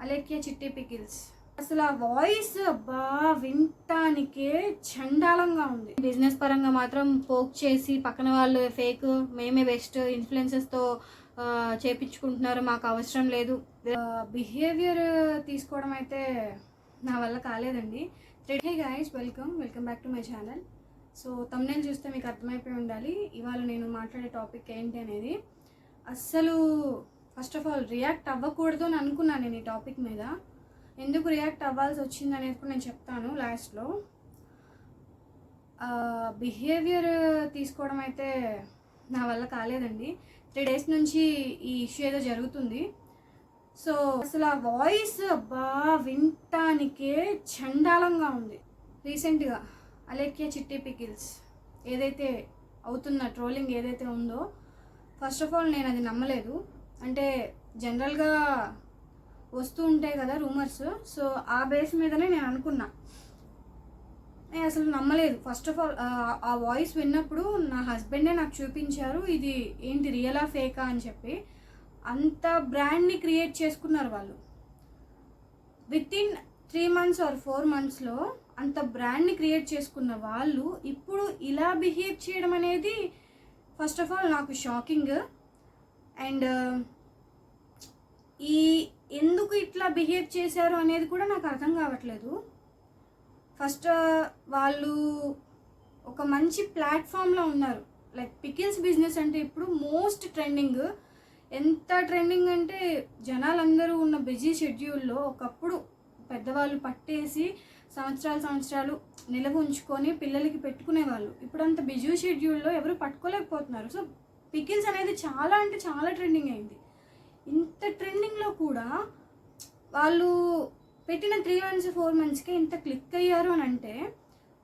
అలేఖ్య చిట్టి పికిల్స్. అసలు ఆ వాయిస్ అబ్బా వినటానికే చండాలంగా ఉంది. బిజినెస్ పరంగా మాత్రం పోక్ చేసి పక్కన వాళ్ళు ఫేక్, మేమే బెస్ట్, ఇన్ఫ్లుయెన్సెస్తో చేపించుకుంటున్నారు, మాకు అవసరం లేదు. బిహేవియర్ తీసుకోవడం అయితే నా వల్ల కాలేదండి. Hey guys, welcome back to my channel. So thumbnail చూస్తే మీకు అర్థమైపోయి ఉండాలి ఇవాళ నేను మాట్లాడే టాపిక్ ఏంటి అనేది. అస్సలు ఫస్ట్ ఆఫ్ ఆల్ రియాక్ట్ అవ్వకూడదు అని అనుకున్నాను నేను ఈ టాపిక్ మీద. ఎందుకు రియాక్ట్ అవ్వాల్సి వచ్చింది అనేది కూడా నేను చెప్తాను లాస్ట్లో. బిహేవియర్ తీసుకోవడం అయితే నా వల్ల కాలేదండి. 3 days నుంచి ఈ ఇష్యూ ఏదో జరుగుతుంది. సో అసలు ఆ వాయిస్ అబ్బా వినటానికే చండాలంగా ఉంది. రీసెంట్గా అలేఖ్య చిట్టి పికిల్స్ ఏదైతే అవుతున్న ట్రోలింగ్ ఏదైతే ఉందో, ఫస్ట్ ఆఫ్ ఆల్ నేను అది నమ్మలేదు. అంటే జనరల్గా వస్తూ ఉంటాయి కదా రూమర్స్, సో ఆ బేస్ మీదనే నేను అనుకున్నా. నేను అసలు నమ్మలేదు. ఫస్ట్ ఆఫ్ ఆల్ ఆ వాయిస్ విన్నప్పుడు నా హస్బెండే నాకు చూపించారు ఇది ఏంటి రియలా ఫేకా అని చెప్పి. అంత బ్రాండ్ని క్రియేట్ చేసుకున్నారు వాళ్ళు. వితిన్ 3 months ఆర్ 4 monthsలో అంత బ్రాండ్ని క్రియేట్ చేసుకున్న వాళ్ళు ఇప్పుడు ఇలా బిహేవ్ చేయడం అనేది ఫస్ట్ ఆఫ్ ఆల్ నాకు షాకింగ్. అండ్ ఈ ఎందుకు ఇట్లా బిహేవ్ చేశారు అనేది కూడా నాకు అర్థం కావట్లేదు. ఫస్ట్ వాళ్ళు ఒక మంచి ప్లాట్ఫామ్లో ఉన్నారు. లైక్ పికిల్స్ బిజినెస్ అంటే ఇప్పుడు మోస్ట్ ట్రెండింగ్. ఎంత ట్రెండింగ్ అంటే జనాలందరూ ఉన్న బిజీ షెడ్యూల్లో ఒకప్పుడు పెద్దవాళ్ళు పట్టేసి సంవత్సరాలు నిలవ ఉంచుకొని పిల్లలకి పెట్టుకునేవాళ్ళు. ఇప్పుడు అంత బిజీ షెడ్యూల్లో ఎవరు పట్టుకోలేకపోతున్నారు. సో పికిల్స్ అనేది చాలా అంటే చాలా ట్రెండింగ్ అయింది. ఇంత ట్రెండింగ్లో కూడా వాళ్ళు పెట్టిన 3 months 4 monthsకే ఇంత క్లిక్ అయ్యారు అని అంటే,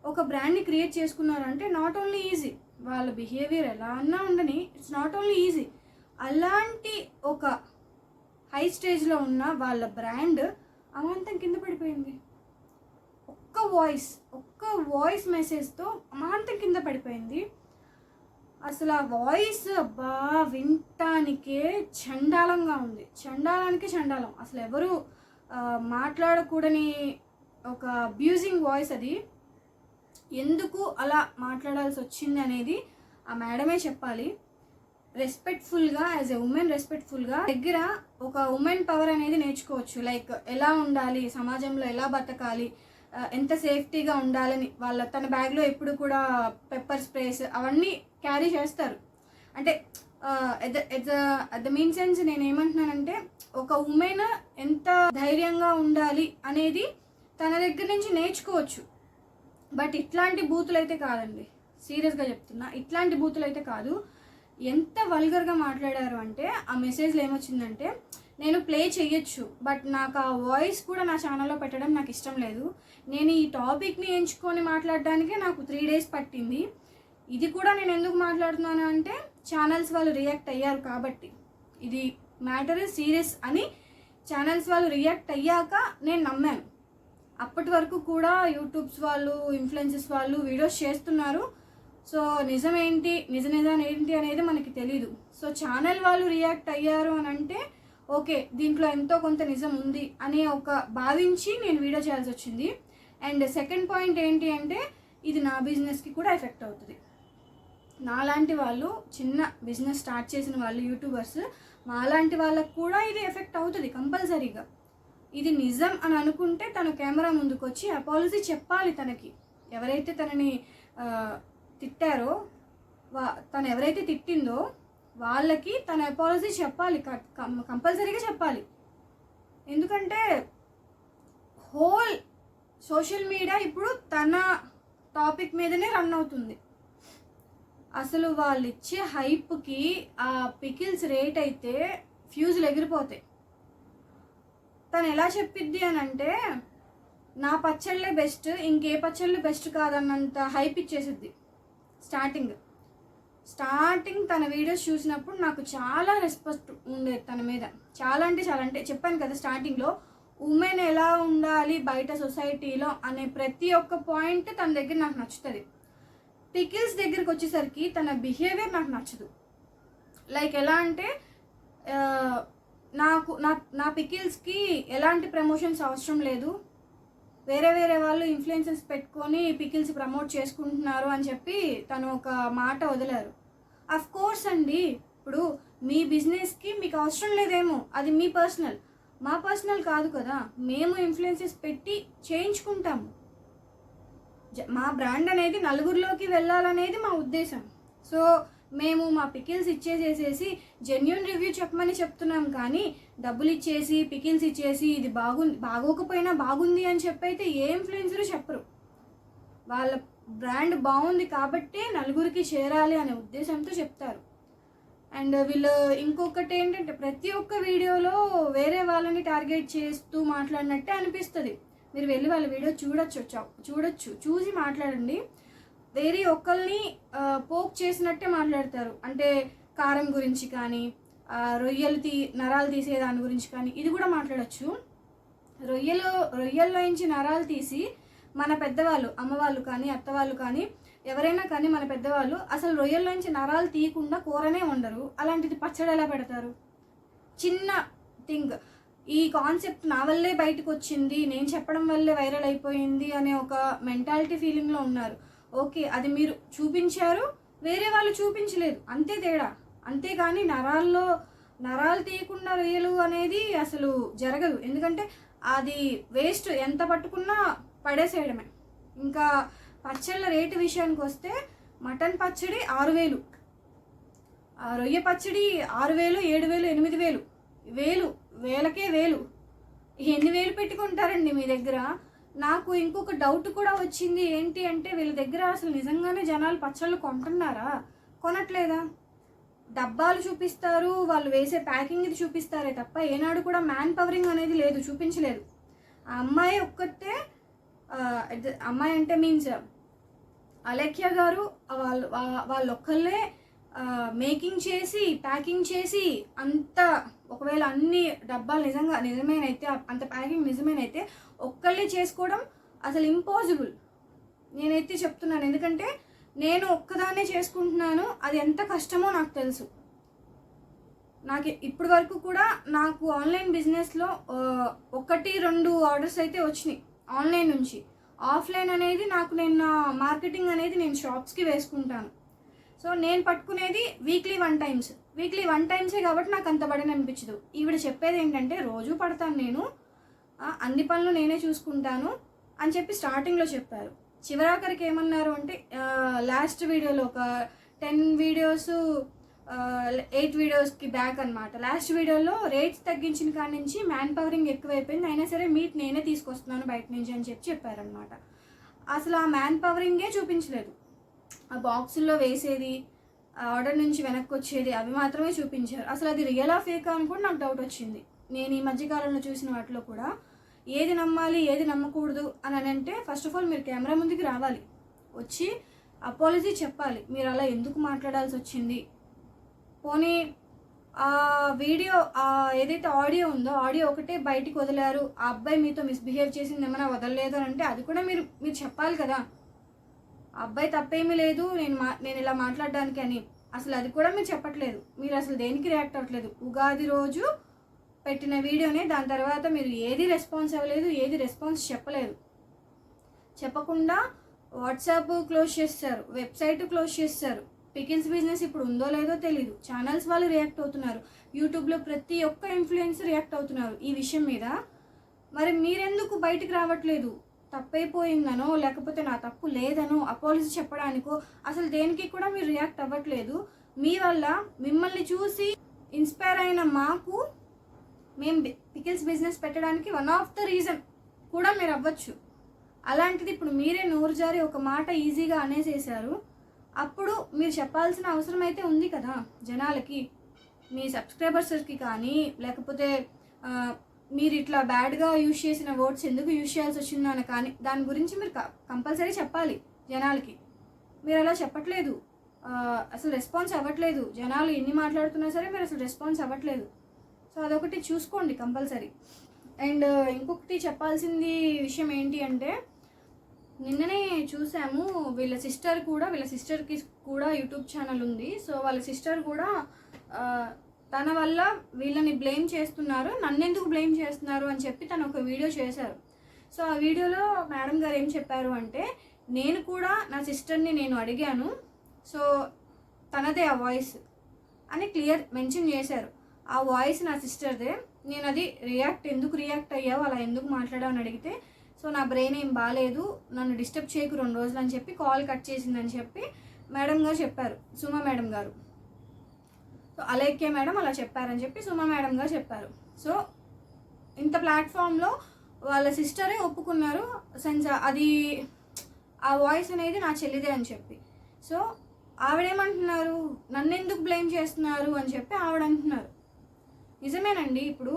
ఒక బ్రాండ్ని క్రియేట్ చేసుకున్నారు అంటే నాట్ ఓన్లీ ఈజీ, వాళ్ళ బిహేవియర్ ఎలా అన్నా ఉండని, ఇట్స్ నాట్ ఓన్లీ ఈజీ. అలాంటి ఒక హై స్టేజ్లో ఉన్న వాళ్ళ బ్రాండ్ అమాంతం కింద పడిపోయింది. ఒక్క వాయిస్ మెసేజ్తో అమాంతం కింద పడిపోయింది. అసలు ఆ వాయిస్ అబ్బా వినటానికే చండాలంగా ఉంది. చండాలానికి చండాలం. అసలు ఎవరు మాట్లాడకూడని ఒక అబ్యూజింగ్ వాయిస్ అది. ఎందుకు అలా మాట్లాడాల్సి వచ్చింది అనేది ఆ మేడమే చెప్పాలి. రెస్పెక్ట్ఫుల్గా, యాజ్ ఎ ఉమెన్ రెస్పెక్ట్ఫుల్గా దగ్గర ఒక ఉమెన్ పవర్ అనేది నేర్చుకోవచ్చు. లైక్ ఎలా ఉండాలి, సమాజంలో ఎలా బతకాలి, ఎంత సేఫ్టీగా ఉండాలని. తన బ్యాగ్లో ఎప్పుడు కూడా పెప్పర్ స్ప్రేస్ అవన్నీ క్యారీ చేస్తారు. అంటే అట్ ద మీన్ సెన్స్ నేను ఏమంటున్నానంటే, ఒక ఉమెన్ ఎంత ధైర్యంగా ఉండాలి అనేది తన దగ్గర నుంచి నేర్చుకోవచ్చు. బట్ ఇట్లాంటి బూతులు అయితే కాదండి, సీరియస్గా చెప్తున్నా, ఇట్లాంటి బూతులు అయితే కాదు. ఎంత వల్గర్గా మాట్లాడారు అంటే, ఆ మెసేజ్లో ఏమొచ్చిందంటే, నేను ప్లే చేయొచ్చు బట్ నాకు ఆ వాయిస్ కూడా నా ఛానల్లో పెట్టడం నాకు ఇష్టం లేదు. నేను ఈ టాపిక్ని ఎంచుకొని మాట్లాడడానికే నాకు 3 days పట్టింది. ఇది కూడా నేను ఎందుకు మాట్లాడుతున్నాను అంటే, ఛానల్స్ వాళ్ళు రియాక్ట్ అయ్యారు కాబట్టి. ఇది మ్యాటర్ సీరియస్ అని ఛానల్స్ వాళ్ళు రియాక్ట్ అయ్యాక నేను నమ్మాను. అప్పటి వరకు కూడా యూట్యూబ్స్ వాళ్ళు, ఇన్ఫ్లుయెన్సెస్ వాళ్ళు వీడియోస్ చేస్తున్నారు. సో నిజమేంటి ఏంటి అనేది మనకి తెలీదు. సో ఛానల్ వాళ్ళు రియాక్ట్ అయ్యారు అని అంటే ఓకే, దీంట్లో ఎంతో కొంత నిజం ఉంది అనే ఒక భావించి నేను వీడియో చేయాల్సి వచ్చింది. అండ్ సెకండ్ పాయింట్ ఏంటి అంటే, ఇది నా బిజినెస్కి కూడా ఎఫెక్ట్ అవుతుంది. నాలాంటి వాళ్ళు, చిన్న బిజినెస్ స్టార్ట్ చేసిన వాళ్ళు, యూట్యూబర్స్, మాలాంటి వాళ్ళకు కూడా ఇది ఎఫెక్ట్ అవుతుంది కంపల్సరీగా. ఇది నిజం అని అనుకుంటే తను కెమెరా ముందుకు వచ్చి అపాలజీ చెప్పాలి. తనకి ఎవరైతే తనని తిట్టారో, తను ఎవరైతే తిట్టిందో వాళ్ళకి తన అపాలజీ చెప్పాలి, కంపల్సరీగా చెప్పాలి. ఎందుకంటే హోల్ సోషల్ మీడియా ఇప్పుడు తన టాపిక్ మీదనే రన్ అవుతుంది. అసలు వాళ్ళు ఇచ్చే హైప్కి ఆ పికిల్స్ రేట్ అయితే ఫ్యూజులు ఎగిరిపోతాయి. తను ఎలా చెప్పిద్ది అని అంటే, నా పచ్చళ్ళే బెస్ట్, ఇంకే పచ్చళ్ళు బెస్ట్ కాదన్నంత హైప్ ఇచ్చేసిద్ది. స్టార్టింగ్ తన వీడియోస్ చూసినప్పుడు నాకు చాలా రెస్పెక్ట్ ఉండేది తన మీద. చాలా అంటే చెప్పాను కదా స్టార్టింగ్లో, ఉమెన్ ఎలా ఉండాలి బయట సొసైటీలో అనే ప్రతి ఒక్క పాయింట్ తన దగ్గర నాకు నచ్చుతుంది. పికిల్స్ దగ్గరికి వచ్చేసరికి తన బిహేవియర్ నాకు నచ్చదు. లైక్ ఎలా అంటే, నాకు నా నా పికిల్స్కి ఎలాంటి ప్రమోషన్స్ అవసరం లేదు, వేరే వాళ్ళు ఇన్ఫ్లుయెన్సర్స్ పెట్టుకొని పికిల్స్ ప్రమోట్ చేసుకుంటున్నారు అని చెప్పి తను ఒక మాట వదిలారు. అఫ్ కోర్స్ అండి, ఇప్పుడు మీ బిజినెస్కి మీకు అవసరం లేదేమో, అది మీ పర్సనల్. మా పర్సనల్ కాదు కదా, మేము ఇన్ఫ్లుయెన్సెస్ పెట్టి చేయించుకుంటాము. మా బ్రాండ్ అనేది నలుగురిలోకి వెళ్ళాలనేది మా ఉద్దేశం. సో మేము మా పికిల్స్ ఇచ్చేసేసి జెన్యూన్ రివ్యూ చెప్పమని చెప్తున్నాం, కానీ డబ్బులు ఇచ్చేసి పికిల్స్ ఇచ్చేసి ఇది బాగోకపోయినా బాగుంది అని చెప్పైతే ఏ ఇన్ఫ్లుయెన్సర్ చెప్పరు. వాళ్ళ బ్రాండ్ బాగుంది కాబట్టే నలుగురికి చేరాలి అనే ఉద్దేశంతో చెప్తారు. అండ్ వీళ్ళు ఇంకొకటి ఏంటంటే ప్రతి ఒక్క వీడియోలో వేరే వాళ్ళని టార్గెట్ చేస్తూ మాట్లాడినట్టే అనిపిస్తుంది. మీరు వెళ్ళి వాళ్ళ వీడియో చూడొచ్చు, చూసి మాట్లాడండి. వేరే ఒక్కరిని పోక్ చేసినట్టే మాట్లాడతారు. అంటే కారం గురించి కానీ, నరాలు తీసే దాని గురించి కానీ ఇది కూడా మాట్లాడచ్చు. రొయ్యల్లో నుంచి నరాలు తీసి మన పెద్దవాళ్ళు, అమ్మవాళ్ళు కానీ అత్తవాళ్ళు కానీ ఎవరైనా కానీ మన పెద్దవాళ్ళు అసలు రొయ్యల్లో నుంచి నరాలు తీయకుండా కూరనే ఉండరు. అలాంటిది పచ్చడి ఎలా పెడతారు? చిన్న థింగ్, ఈ కాన్సెప్ట్ నా వల్లే బయటకు వచ్చింది, నేను చెప్పడం వల్లే వైరల్ అయిపోయింది అనే ఒక మెంటాలిటీ ఫీలింగ్లో ఉన్నారు. ఓకే, అది మీరు చూపించారు, వేరే వాళ్ళు చూపించలేదు, అంతే తేడా. అంతేగాని నరాలు తీయకుండా రొయ్యలు అనేది అసలు జరగదు. ఎందుకంటే అది వేస్ట్, ఎంత పట్టుకున్నా పడేసేయడమే. ఇంకా పచ్చళ్ళ రేటు విషయానికి వస్తే మటన్ పచ్చడి 6,000, రొయ్య పచ్చడి 6,000, 7,000, 8,000, వేలకే వేలు. ఎన్ని వేలు పెట్టుకుంటారండి మీ దగ్గర? నాకు ఇంకొక డౌట్ కూడా వచ్చింది. ఏంటి అంటే వీళ్ళ దగ్గర అసలు నిజంగానే జనాలు పచ్చళ్ళు కొంటున్నారా, కొనట్లేదా? డబ్బాలు చూపిస్తారు, వాళ్ళు వేసే ప్యాకింగ్ ఇది చూపిస్తారే తప్ప ఏనాడు కూడా మ్యాన్ పవరింగ్ అనేది లేదు, చూపించలేదు. ఆ అమ్మాయి ఒక్కతే, అమ్మాయి అంటే మీన్స్ అలేఖ్య గారు, వాళ్ళొక్కళ్ళే మేకింగ్ చేసి ప్యాకింగ్ చేసి అంత, ఒకవేళ అన్ని డబ్బాలు నిజమేనైతే, అంత ప్యాకింగ్ నిజమేనైతే ఒక్కళ్ళే చేసుకోవడం అసలు ఇంపాసిబుల్. నేనైతే చెప్తున్నాను, ఎందుకంటే నేను ఒక్కదాన్నే చేసుకుంటున్నాను, అది ఎంత కష్టమో నాకు తెలుసు. నాకు ఇప్పటి వరకు కూడా నాకు ఆన్లైన్ బిజినెస్లో 1-2 ఆర్డర్స్ అయితే వచ్చినాయి ఆన్లైన్ నుంచి. ఆఫ్లైన్ అనేది నేను మార్కెటింగ్ అనేది నేను షాప్స్కి వేసుకుంటాను. సో నేను పట్టుకునేది వీక్లీ 1 టైమ్సే కాబట్టి నాకు అంత బడని అనిపించదు. ఈవిడ చెప్పేది ఏంటంటే రోజు పడతాను నేను, అన్ని పనులు నేనే చూసుకుంటాను అని చెప్పి స్టార్టింగ్లో చెప్పారు. చివరాఖరికి ఏమన్నారు అంటే లాస్ట్ వీడియోలో ఒక 10 వీడియోస్ 8 వీడియోస్కి బ్యాక్ అనమాట. లాస్ట్ వీడియోలో రేట్స్ తగ్గించిన కాడి నుంచి మ్యాన్ పవరింగ్ ఎక్కువైపోయింది, అయినా సరే మీట్ నేనే తీసుకొస్తున్నాను బయట నుంచి అని చెప్పారనమాట. అసలు ఆ మ్యాన్ పవరింగే చూపించలేదు. ఆ బాక్సుల్లో వేసేది, ఆర్డర్ నుంచి వెనక్కి వచ్చేది, అవి మాత్రమే చూపించారు. అసలు అది రియలా ఫేకా అని కూడా నాకు డౌట్ వచ్చింది. నేను ఈ మధ్యకాలంలో చూసిన వాటిలో కూడా ఏది నమ్మాలి ఏది నమ్మకూడదు అని అంటే ఫస్ట్ ఆఫ్ ఆల్ మీరు కెమెరా ముందుకు రావాలి, వచ్చి అపాలజీ చెప్పాలి, మీరు అలా ఎందుకు మాట్లాడాల్సి వచ్చింది. పోనీ ఆ వీడియో ఏదైతే ఆడియో ఉందో ఆడియో ఒకటే బయటికి వదిలారు, ఆ అబ్బాయి మీతో మిస్బిహేవ్ చేసింది ఏమైనా వదలలేదు అని అంటే అది కూడా మీరు చెప్పాలి కదా. ఆ అబ్బాయి తప్పేమీ లేదు నేను ఇలా మాట్లాడడానికి అని, అసలు అది కూడా మీరు చెప్పట్లేదు. మీరు అసలు దేనికి రియాక్ట్ అవ్వట్లేదు. ఉగాది రోజు పెట్టిన వీడియోనే, దాని తర్వాత మీరు ఏది రెస్పాన్స్ అవ్వలేదు, ఏది రెస్పాన్స్ చెప్పకుండా వాట్సాప్ క్లోజ్ చేస్తారు, వెబ్సైట్ క్లోజ్ చేస్తారు. పికిల్స్ బిజినెస్ ఇప్పుడు ఉందో లేదో తెలీదు, ఛానల్స్ వాళ్ళు రియాక్ట్ అవుతున్నారు, యూట్యూబ్లో ప్రతి ఒక్క ఇన్ఫ్లుయెన్సర్ రియాక్ట్ అవుతున్నారు ఈ విషయం మీద. మరి మీరెందుకు బయటికి రావట్లేదు? తప్పైపోయిందనో లేకపోతే నా తప్పు లేదనో అపాలజీ చెప్పడానికో అసలు దేనికి కూడా మీరు రియాక్ట్ అవ్వట్లేదు. మీ వల్ల మిమ్మల్ని చూసి ఇన్స్పైర్ అయిన మాకు మేము పికిల్స్ బిజినెస్ పెట్టడానికి వన్ ఆఫ్ ద రీజన్ కూడా మీరు అవ్వచ్చు. అలాంటిది ఇప్పుడు మీరే నోరు జారి ఒక మాట ఈజీగా అనేసేసారు. అప్పుడు మీరు చెప్పాల్సిన అవసరం అయితే ఉంది కదా జనాలకి, మీ సబ్స్క్రైబర్స్కి కానీ, లేకపోతే మీరు ఇట్లా బ్యాడ్గా యూజ్ చేసిన వర్డ్స్ ఎందుకు యూజ్ చేయాల్సి వచ్చిందని కానీ దాని గురించి మీరు కంపల్సరీ చెప్పాలి జనాలకి. మీరు అలా చెప్పట్లేదు, అసలు రెస్పాన్స్ అవ్వట్లేదు. జనాలు ఎన్ని మాట్లాడుతున్నా సరే మీరు అసలు రెస్పాన్స్ అవ్వట్లేదు. సో అదొకటి చూసుకోండి కంపల్సరీ. అండ్ ఇంకొకటి చెప్పాల్సింది విషయం ఏంటి అంటే, నిన్ననే చూసాము వీళ్ళ సిస్టర్కి కూడా యూట్యూబ్ ఛానల్ ఉంది. సో వాళ్ళ సిస్టర్ కూడా తన వల్ల వీళ్ళని బ్లేమ్ చేస్తున్నారు, నన్నెందుకు బ్లేమ్ చేస్తున్నారు అని చెప్పి తను ఒక వీడియో చేశారు. సో ఆ వీడియోలో మేడం గారు ఏం చెప్పారు అంటే, నేను కూడా నా సిస్టర్ని నేను అడిగాను, సో తనదే ఆ వాయిస్ అని క్లియర్ మెన్షన్ చేశారు. ఆ వాయిస్ నా సిస్టర్దే. నేను అది ఎందుకు రియాక్ట్ అయ్యావు, అలా ఎందుకు మాట్లాడావు అని అడిగితే, సో నా బ్రెయిన్ ఏం బాగాలేదు, నన్ను డిస్టర్బ్ చేయకు 2 రోజులు అని చెప్పి కాల్ కట్ చేసిందని చెప్పి మేడం గారు చెప్పారు, సుమా మేడం గారు. సో అలేఖ్య మేడం అలా చెప్పారని చెప్పి సుమా మేడం గారు చెప్పారు. సో ఇంత ప్లాట్ఫామ్లో వాళ్ళ సిస్టరే ఒప్పుకున్నారు అది ఆ వాయిస్ అనేది నా చెల్లిదే అని చెప్పి. సో ఆవిడేమంటున్నారు, నన్ను ఎందుకు బ్లేమ్ చేస్తున్నారు అని చెప్పి ఆవిడ అంటున్నారు. నిజమేనండి, ఇప్పుడు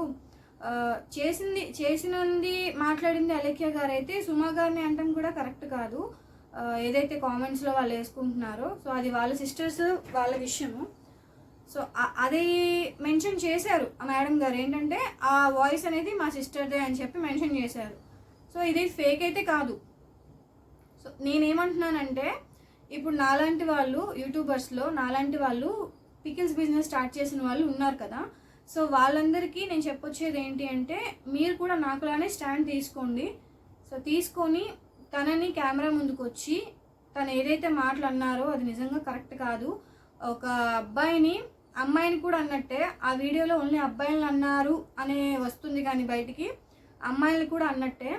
చేసినది మాట్లాడింది అలేఖ్య గారు అయితే సుమా గారిని అంటాం కూడా కరెక్ట్ కాదు. ఏదైతే కామెంట్స్లో వాళ్ళు వేసుకుంటున్నారో, సో అది వాళ్ళ సిస్టర్స్ వాళ్ళ విషయము. సో అది మెన్షన్ చేశారు ఆ మేడం గారు, ఏంటంటే ఆ వాయిస్ అనేది మా సిస్టర్దే అని చెప్పి మెన్షన్ చేశారు. సో ఇది ఫేక్ అయితే కాదు. సో నేనేమంటున్నానంటే, ఇప్పుడు నాలాంటి వాళ్ళు యూట్యూబర్స్లో నాలాంటి వాళ్ళు పికిల్స్ బిజినెస్ స్టార్ట్ చేసిన వాళ్ళు ఉన్నారు కదా. సో వాళ్ళందరికీ నేను చెప్పొచ్చేది ఏంటి అంటే, మీరు కూడా నాకులానే స్టాండ్ తీసుకోండి. సో తీసుకొని తనని కెమెరా ముందుకు వచ్చి తను ఏదైతే మాటలు అన్నారో అది నిజంగా కరెక్ట్ కాదు. ఒక అమ్మాయిని కూడా అన్నట్టే ఆ వీడియోలో ఓన్లీ అబ్బాయిలను అన్నారు అనే వస్తుంది, కానీ బయటికి అమ్మాయిలు కూడా అన్నట్టే.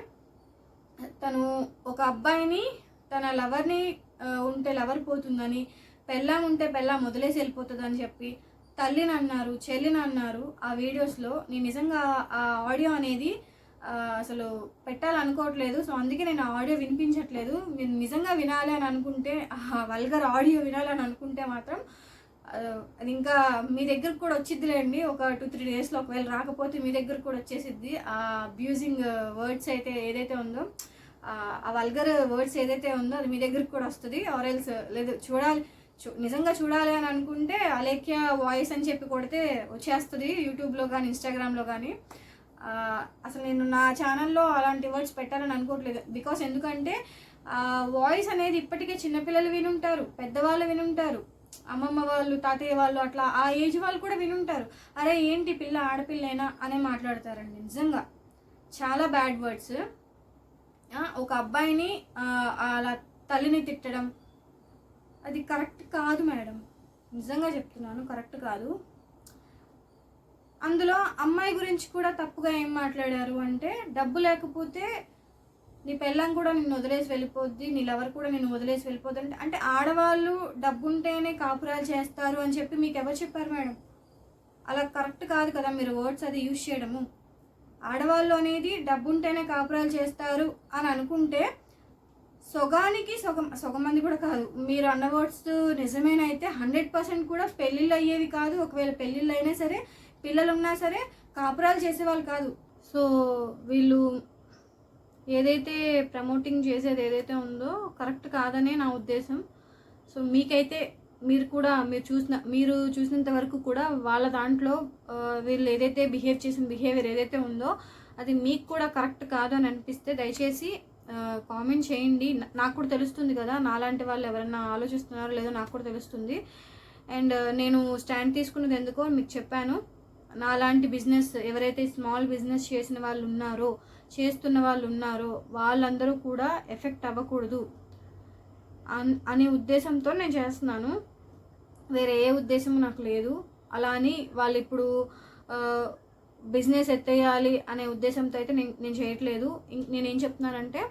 తను ఒక అబ్బాయిని తన లవర్ని ఉంటే లవర్ పోతుందని, పెళ్ళాం ఉంటే పెళ్ళాం వదిలేసి వెళ్ళిపోతుందని చెప్పి తల్లిని అన్నారు, చెల్లిని అన్నారు ఆ వీడియోస్లో. నేను నిజంగా ఆ ఆడియో అనేది అసలు పెట్టాలనుకోవట్లేదు. సో అందుకే నేను ఆ ఆడియో వినిపించట్లేదు. మీరు నిజంగా వినాలి అని అనుకుంటే, వల్గర్ ఆడియో వినాలని అనుకుంటే మాత్రం అది ఇంకా మీ దగ్గరకు కూడా వచ్చిద్దిలేండి. ఒక 2-3 డేస్లో ఒకవేళ రాకపోతే మీ దగ్గరకు కూడా వచ్చేసిద్ది. ఆ అబ్యూజింగ్ వర్డ్స్ అయితే ఏదైతే ఉందో, ఆ వల్గర్ వర్డ్స్ ఏదైతే ఉందో అది మీ దగ్గరకు కూడా వస్తుంది. ఆర్ఎల్స్ లేదు నిజంగా చూడాలి అని అనుకుంటే అలేఖ్య వాయిస్ అని చెప్పి కొడితే వచ్చేస్తుంది యూట్యూబ్లో కానీ ఇన్స్టాగ్రామ్లో కానీ. అసలు నేను నా ఛానల్లో అలాంటి వర్డ్స్ పెట్టాలని అనుకోవట్లేదు. బికాస్ ఎందుకంటే వాయిస్ అనేది ఇప్పటికే చిన్నపిల్లలు వినుంటారు, పెద్దవాళ్ళు వినుంటారు, అమ్మమ్మ వాళ్ళు, తాతయ్య వాళ్ళు, అట్లా ఆ ఏజ్ వాళ్ళు కూడా వినుంటారు. అరే ఏంటి పిల్ల ఆడపిల్లేనా అనే మాట్లాడతారండి. నిజంగా చాలా బ్యాడ్ వర్డ్స్. ఒక అబ్బాయిని అలా తల్లిని తిట్టడం అది కరెక్ట్ కాదు మేడం, నిజంగా చెప్తున్నాను, కరెక్ట్ కాదు. అందులో అమ్మాయి గురించి కూడా తప్పుగా ఏం మాట్లాడారు అంటే, డబ్బు లేకపోతే నీ పెళ్ళం కూడా నిన్ను వదిలేసి వెళ్ళిపోద్ది, నీ లవర్ కూడా నిన్ను వదిలేసి వెళ్ళిపోద్ది అంటే ఆడవాళ్ళు డబ్బు ఉంటేనే కాపురాలు చేస్తారు అని చెప్పి మీకు ఎవరు చెప్పారు మేడం? అలా కరెక్ట్ కాదు కదా మీరు వర్డ్స్ అది యూజ్ చేయడము. ఆడవాళ్ళు అనేది డబ్బు ఉంటేనే కాపురాలు చేస్తారు అని అనుకుంటే సొగానికి సగం మంది కూడా కాదు. మీరు అన్న వర్డ్స్ నిజమేనైతే 100% కూడా పెళ్ళిళ్ళు అయ్యేవి కాదు. ఒకవేళ పెళ్ళిళ్ళు అయినా సరే, పిల్లలు ఉన్నా సరే కాపురాలు చేసేవాళ్ళు కాదు. సో వీళ్ళు ఏదైతే ప్రమోటింగ్ చేసేది ఏదైతే ఉందో కరెక్ట్ కాదనే నా ఉద్దేశం. సో మీకైతే మీరు చూసినంత వరకు కూడా వాళ్ళ దాంట్లో వీళ్ళు ఏదైతే బిహేవియర్ ఏదైతే ఉందో అది మీకు కూడా కరెక్ట్ కాదు అని అనిపిస్తే దయచేసి కామెంట్ చేయండి. నాకు కూడా తెలుస్తుంది కదా, నాలాంటి వాళ్ళు ఎవరైనా ఆలోచిస్తున్నారో లేదో నాకు కూడా తెలుస్తుంది. అండ్ నేను స్టాండ్ తీసుకున్నది ఎందుకో మీకు చెప్పాను. నాలాంటి బిజినెస్ ఎవరైతే స్మాల్ బిజినెస్ చేస్తున్న వాళ్ళు ఉన్నారో వాళ్ళందరూ కూడా ఎఫెక్ట్ అవ్వకూడదు అనే ఉద్దేశంతో నేను చేస్తున్నాను. వేరే ఏ ఉద్దేశం నాకు లేదు. అలా అని వాళ్ళు ఇప్పుడు బిజినెస్ ఎత్తేయాలి అనే ఉద్దేశంతో అయితే నేను చేయట్లేదు. నేనేం చెప్తున్నానంటే,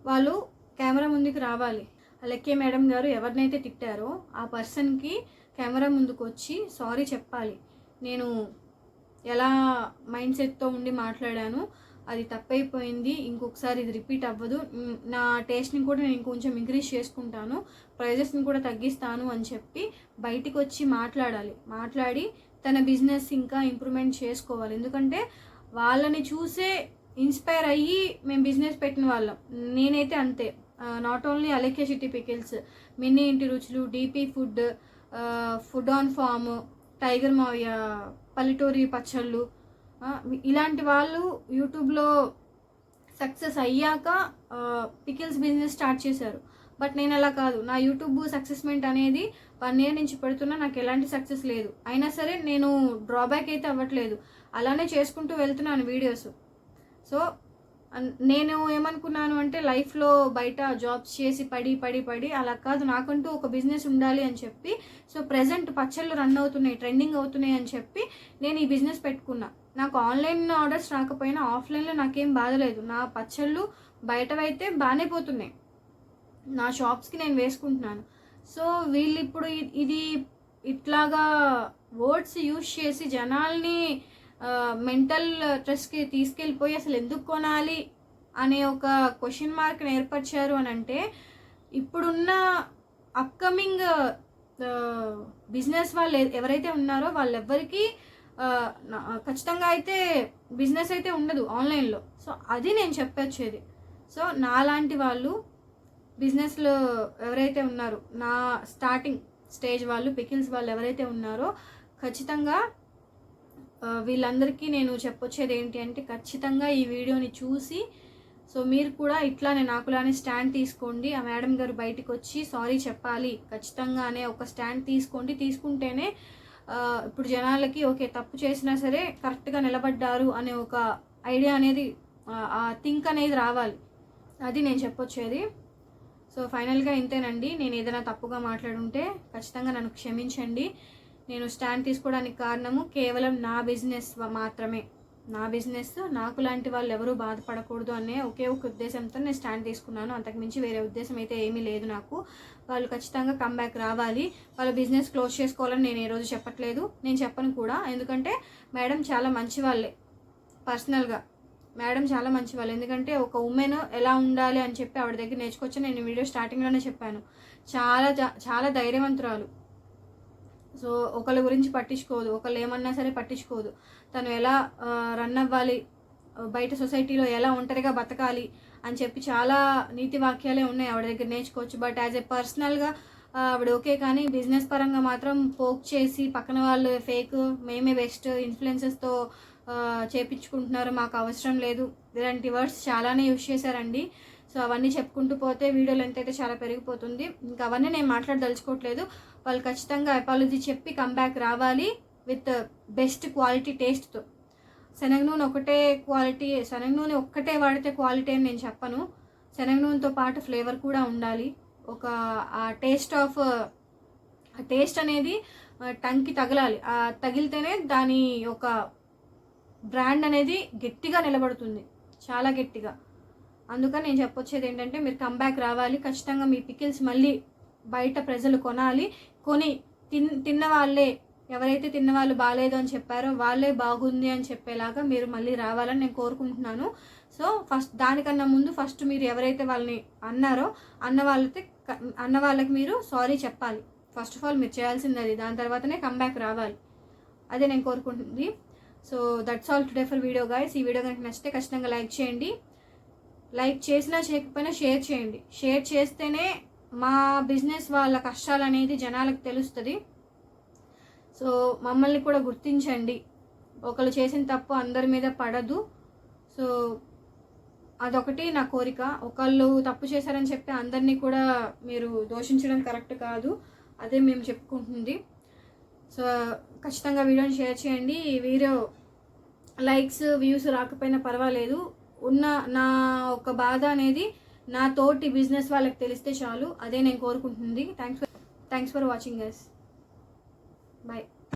వాళ్ళు కెమెరా ముందుకు రావాలి. అలేఖ్య మేడం గారు ఎవరినైతే తిట్టారో ఆ పర్సన్కి కెమెరా ముందుకు వచ్చి సారీ చెప్పాలి. నేను ఎలా మైండ్ సెట్తో ఉండి మాట్లాడాను, అది తప్పైపోయింది, ఇంకొకసారి ఇది రిపీట్ అవ్వదు, నా టేస్ట్ని కూడా నేను ఇంకొంచెం ఇంక్రీజ్ చేసుకుంటాను, ప్రైజెస్ని కూడా తగ్గిస్తాను అని చెప్పి బయటికి వచ్చి మాట్లాడి తన బిజినెస్ ఇంకా ఇంప్రూవ్మెంట్ చేసుకోవాలి. ఎందుకంటే వాళ్ళని చూసే ఇన్స్పైర్ అయ్యి మేము బిజినెస్ పెట్టిన వాళ్ళం. నేనైతే అంతే. నాట్ ఓన్లీ అలేఖ్య చిట్టి పికిల్స్, మినీ ఇంటి రుచులు, DP food on farm, tiger మావయ్య, పల్లెటూరి పచ్చళ్ళు, ఇలాంటి వాళ్ళు యూట్యూబ్లో సక్సెస్ అయ్యాక పికిల్స్ బిజినెస్ స్టార్ట్ చేశారు. బట్ నేను అలా కాదు. నా యూట్యూబ్ సక్సెస్మెంట్ అనేది 1 year నుంచి పెడుతున్నా, నాకు ఎలాంటి సక్సెస్ లేదు. అయినా సరే నేను డ్రాబ్యాక్ అయితే అవ్వట్లేదు, అలానే చేసుకుంటూ వెళ్తున్నాను వీడియోస్. సో నేను ఏమనుకున్నాను అంటే లైఫ్లో బయట జాబ్స్ చేసి పడి అలా కాదు, నాకంటూ ఒక బిజినెస్ ఉండాలి అని చెప్పి, సో ప్రజెంట్ పచ్చళ్ళు రన్ అవుతున్నాయి, ట్రెండింగ్ అవుతున్నాయి అని చెప్పి నేను ఈ బిజినెస్ పెట్టుకున్నా. నాకు ఆన్లైన్ ఆర్డర్స్ రాకపోయినా ఆఫ్లైన్లో నాకేం బాధ లేదు. నా పచ్చళ్ళు బయటవైతే బాగానే పోతున్నాయి, నా షాప్స్కి నేను వేసుకుంటున్నాను. సో వీళ్ళు ఇప్పుడు ఇది ఇట్లాగా వర్డ్స్ యూజ్ చేసి జనాల్ని మెంటల్ స్ట్రెస్కి తీసుకెళ్ళిపోయి అసలు ఎందుకు కొనాలి అనే ఒక క్వశ్చన్ మార్క్ని ఏర్పరిచారు అని అంటే, ఇప్పుడున్న అప్కమింగ్ బిజినెస్ వాళ్ళు ఎవరైతే ఉన్నారో వాళ్ళెవ్వరికీ ఖచ్చితంగా అయితే బిజినెస్ అయితే ఉండదు ఆన్లైన్లో. సో అది నేను చెప్పొచ్చేది. సో నాలాంటి వాళ్ళు బిజినెస్లో ఎవరైతే ఉన్నారో, నా స్టార్టింగ్ స్టేజ్ వాళ్ళు, పికిల్స్ వాళ్ళు ఎవరైతే ఉన్నారో, ఖచ్చితంగా వీళ్ళందరికీ నేను చెప్పొచ్చేది ఏంటి అంటే, ఖచ్చితంగా ఈ వీడియోని చూసి సో మీరు కూడా ఇట్లానే నాకులానే స్టాండ్ తీసుకోండి. ఆ మేడం గారు బయటకు వచ్చి సారీ చెప్పాలి ఖచ్చితంగా అనే ఒక స్టాండ్ తీసుకోండి. తీసుకుంటేనే ఇప్పుడు జనాలకి ఓకే తప్పు చేసినా సరే కరెక్ట్గా నిలబడ్డారు అనే ఒక ఐడియా అనేది, ఆ థింక్ అనేది రావాలి. అది నేను చెప్పొచ్చేది. సో ఫైనల్గా ఇంతేనండి. నేను ఏదైనా తప్పుగా మాట్లాడుంటే ఖచ్చితంగా నన్ను క్షమించండి. నేను స్టాండ్ తీసుకోవడానికి కారణము కేవలం నా బిజినెస్ మాత్రమే. నా బిజినెస్, నాకు లాంటి వాళ్ళు ఎవరూ బాధపడకూడదు అనే ఒకే ఒక ఉద్దేశంతో నేను స్టాండ్ తీసుకున్నాను. అంతకుమించి వేరే ఉద్దేశం అయితే ఏమీ లేదు నాకు. వాళ్ళు ఖచ్చితంగా కమ్బ్యాక్ రావాలి, వాళ్ళ బిజినెస్ క్లోజ్ చేసుకోవాలని నేను ఏ రోజు చెప్పట్లేదు, నేను చెప్పను కూడా. ఎందుకంటే మేడం చాలా మంచి వాళ్ళే, పర్సనల్గా మేడం చాలా మంచి వాళ్ళు. ఎందుకంటే ఒక ఉమెన్ ఎలా ఉండాలి అని చెప్పి ఆవిడ దగ్గర నేర్చుకోవచ్చు. నేను వీడియో స్టార్టింగ్లోనే చెప్పాను, చాలా ధైర్యవంతురాలు. సో ఒకళ్ళ గురించి పట్టించుకోదు, ఒకళ్ళు ఏమన్నా సరే పట్టించుకోదు. తను ఎలా రన్ అవ్వాలి, బయట సొసైటీలో ఎలా ఒంటరిగా బతకాలి అని చెప్పి చాలా నీతి వాక్యాలే ఉన్నాయి, ఆవిడ దగ్గర నేర్చుకోవచ్చు. బట్ యాజ్ ఏ పర్సనల్గా ఆవిడ ఓకే, కానీ బిజినెస్ పరంగా మాత్రం పోక్ చేసి పక్కన వాళ్ళు ఫేక్, మేమే బెస్ట్, ఇన్ఫ్లుయెన్సెస్తో చేపించుకుంటున్నారు, మాకు అవసరం లేదు, ఇలాంటి వర్డ్స్ చాలానే యూజ్ చేశారండి. సో అవన్నీ చెప్పుకుంటూ పోతే వీడియో లెంత్ అయితే చాలా పెరిగిపోతుంది. ఇంకా అవన్నీ నేను మాట్లాడదలుచుకోవట్లేదు. వాళ్ళు ఖచ్చితంగా అపాలజీ చెప్పి కమ్బ్యాక్ రావాలి విత్ బెస్ట్ క్వాలిటీ టేస్ట్తో. శనగ నూనె ఒకటే క్వాలిటీ, శనగ నూనె ఒక్కటే వాడితే క్వాలిటీ అని నేను చెప్పను. శనగ నూనెతో పాటు ఫ్లేవర్ కూడా ఉండాలి. ఒక ఆ టేస్ట్ అనేది టంగ్కి తగలాలి. తగిలితేనే దాని ఒక బ్రాండ్ అనేది గట్టిగా నిలబడుతుంది, చాలా గట్టిగా. అందుకని నేను చెప్పొచ్చేది ఏంటంటే, మీరు కమ్బ్యాక్ రావాలి ఖచ్చితంగా. మీ పికిల్స్ మళ్ళీ బయట ప్రజలు కొనాలి, కొని తిన్న వాళ్ళే, ఎవరైతే తిన్నవాళ్ళు బాగాలేదు అని చెప్పారో వాళ్ళే బాగుంది అని చెప్పేలాగా మీరు మళ్ళీ రావాలని నేను కోరుకుంటున్నాను. సో దానికన్నా ముందు ఫస్ట్ మీరు ఎవరైతే వాళ్ళని అన్నారో అన్న వాళ్ళకి మీరు సారీ చెప్పాలి. ఫస్ట్ ఆఫ్ ఆల్ మీరు చేయాల్సింది అది. దాని తర్వాతనే కమ్బ్యాక్ రావాలి, అదే నేను కోరుకుంటుంది. So that's all today for video guys. ఈ వీడియో కనుక నచ్చితే ఖచ్చితంగా లైక్ చేయండి. లైక్ చేసినా చేయకపోయినా షేర్ చేయండి. షేర్ చేస్తేనే మా బిజినెస్ వాళ్ళ కష్టాలు అనేది జనాలకు తెలుస్తుంది. సో మమ్మల్ని కూడా గుర్తించండి. ఒకళ్ళు చేసిన తప్పు అందరి మీద పడదు. సో అదొకటి నా కోరిక. ఒకళ్ళు తప్పు చేశారని చెప్పి అందరినీ కూడా మీరు దోషించడం కరెక్ట్ కాదు, అదే మేము చెప్పుకుంటుంది. సో ఖచ్చితంగా వీడియోని షేర్ చేయండి. ఈ వీడియో లైక్స్ వ్యూస్ రాకపోయినా పర్వాలేదు, ఉన్న నా ఒక బాధ అనేది నా తోటి బిజినెస్ వాళ్ళకి తెలిస్తే చాలు, అదే నేను కోరుకుంటుంది. Thanks for watching guys. Bye.